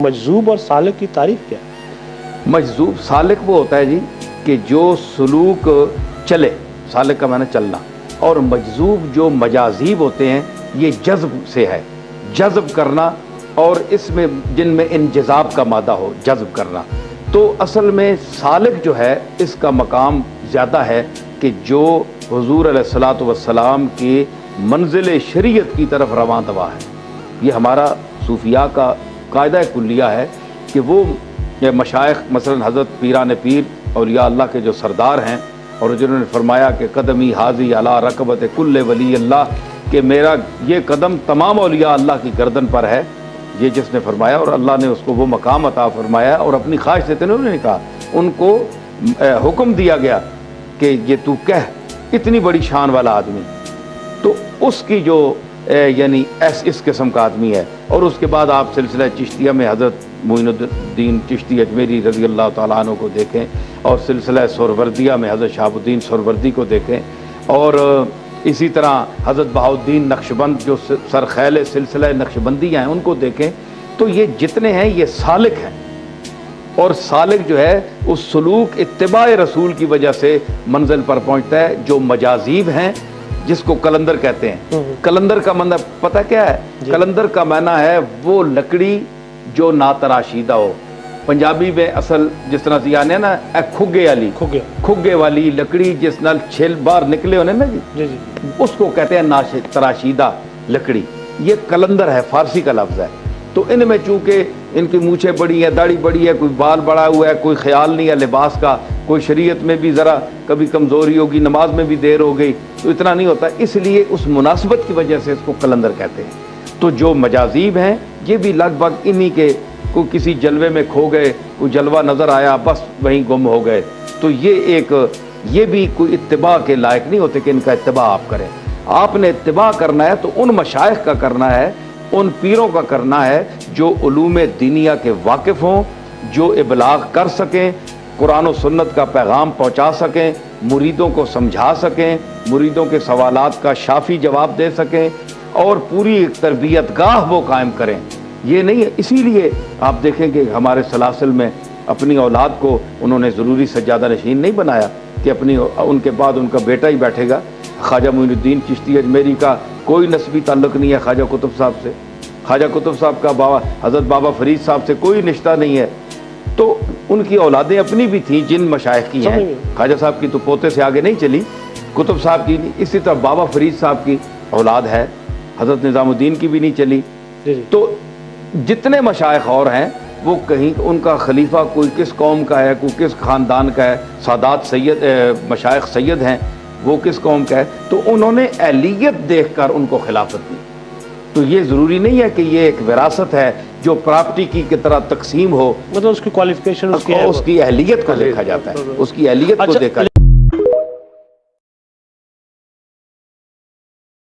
मजजूब और सालिक की तारीफ क्या है? मजजूब सालिक वो होता है जी कि जो सलूक चले, सालिक का माने चलना, और मजजूब जो मजाजीब होते हैं ये जज्ब से है, जज्ब करना, और इसमें जिनमें इंजज़ाब का मादा हो, जज्ब करना। तो असल में सालिक जो है इसका मकाम ज़्यादा है कि जो हुजूर अलैहिस्सलातु वस्सलाम के मंजिल शरीयत की तरफ रवां दवा है। ये हमारा सूफिया का कायदा कुल्लिया है कि वो मशाइख मसलन हज़रत पीरान पीर औलिया अल्लाह के जो सरदार हैं, और जिन्होंने फरमाया कि कदमी हाजी अला रकबत कुल्ले वली अल्लाह, कि मेरा ये कदम तमाम औलिया अल्लाह की गर्दन पर है, ये जिसने फरमाया, और अल्लाह ने उसको वो मकाम अता फरमाया और अपनी ख्वाहिश से उन्होंने कहा, उनको हुक्म दिया गया कि ये तू कह, इतनी बड़ी शान वाला आदमी, तो उसकी जो यानी इस किस्म का आदमी है। और उसके बाद आप सिलसिला चिश्तिया में हज़रत मोइनुद्दीन चिश्ती अजमेरी रज़ी अल्लाह तआला अन्हु को देखें, और सिलसिला सोहरवर्दिया में हज़रत शहाबुद्दीन सोहरवर्दी को देखें, और इसी तरह हज़रत बहाउद्दीन नक्शबंद जो सरखैल सिलसिला नक्शबंदियाँ हैं उनको देखें। तो ये जितने हैं ये सालिक हैं, और सालिक जो है उस सलूक इत्तिबा रसूल की वजह से मंजिल पर पहुँचता है। जो मजाजीब हैं जिसको कलंदर कहते हैं, कलंदर का मतलब पता क्या है? कलंदर का माना है वो लकड़ी जो ना तराशीदा हो। पंजाबी में असल जिस तरह से आने ना खुगे वाली लकड़ी जिस नाल छिल बाहर निकले होने ना जी, उसको कहते हैं ना तराशीदा लकड़ी। ये कलंदर है, फारसी का लफ्ज़ है। तो इनमें चूँकि इनकी मूछें बड़ी हैं, दाढ़ी बड़ी है, कोई बाल बड़ा हुआ है, कोई ख्याल नहीं है लिबास का, कोई शरीयत में भी ज़रा कभी कमज़ोरी होगी, नमाज में भी देर हो गई, तो इतना नहीं होता, इसलिए उस मुनासबत की वजह से इसको कलंदर कहते हैं। तो जो मजाजीब हैं ये भी लगभग इन्हीं के, कोई किसी जलवे में खो गए, कोई जलवा नज़र आया बस वहीं गुम हो गए। तो ये भी कोई इत्तिबा के लायक नहीं होते कि इनका इत्तिबा आप करें। आपने इत्तिबा करना है तो उन मशाइख का करना है, उन पीरों का करना है जो उलूम दीनिया के वाकिफ़ हों, जो इबलाग कर सकें, कुरान और सुन्नत का पैगाम पहुँचा सकें, मुरीदों को समझा सकें, मुरीदों के सवालात का शाफी जवाब दे सकें, और पूरी तरबियतगाह वो कायम करें। ये नहीं है, इसीलिए आप देखेंगे हमारे सलासिल में अपनी औलाद को उन्होंने ज़रूरी सज्जादा नशीन नहीं बनाया कि अपनी उनके बाद उनका बेटा ही बैठेगा। ख्वाजा मोइनुद्दीन चिश्ती अजमेरी का कोई नस्बी ताल्लुक़ नहीं है ख्वाजा कुतुब साहब से, ख्वाजा कुतुब साहब का बाबा हज़रत बाबा फरीद साहब से कोई रिश्ता नहीं है। तो उनकी औलादें अपनी भी थीं जिन मशाइख की हैं। ख्वाजा साहब की तो पोते से आगे नहीं चली, कुतुब साहब की, इसी तरह बाबा फरीद साहब की औलाद है, हज़रत निज़ामुद्दीन की भी नहीं चली। तो जितने मशाइख और हैं वो कहीं उनका खलीफा कोई किस कौम का है, कोई किस ख़ानदान का है, सादात सैयद मशाइख सैयद हैं, वो किस कौम का है, तो उन्होंने अहलियत देखकर उनको खिलाफत दी। तो ये ज़रूरी नहीं है कि ये एक विरासत है जो प्रॉपर्टी की तरह तकसीम हो, मतलब उसकी क्वालिफिकेशन, उसकी अहलियत को देखा जाता है, उसकी अहलियत को देखा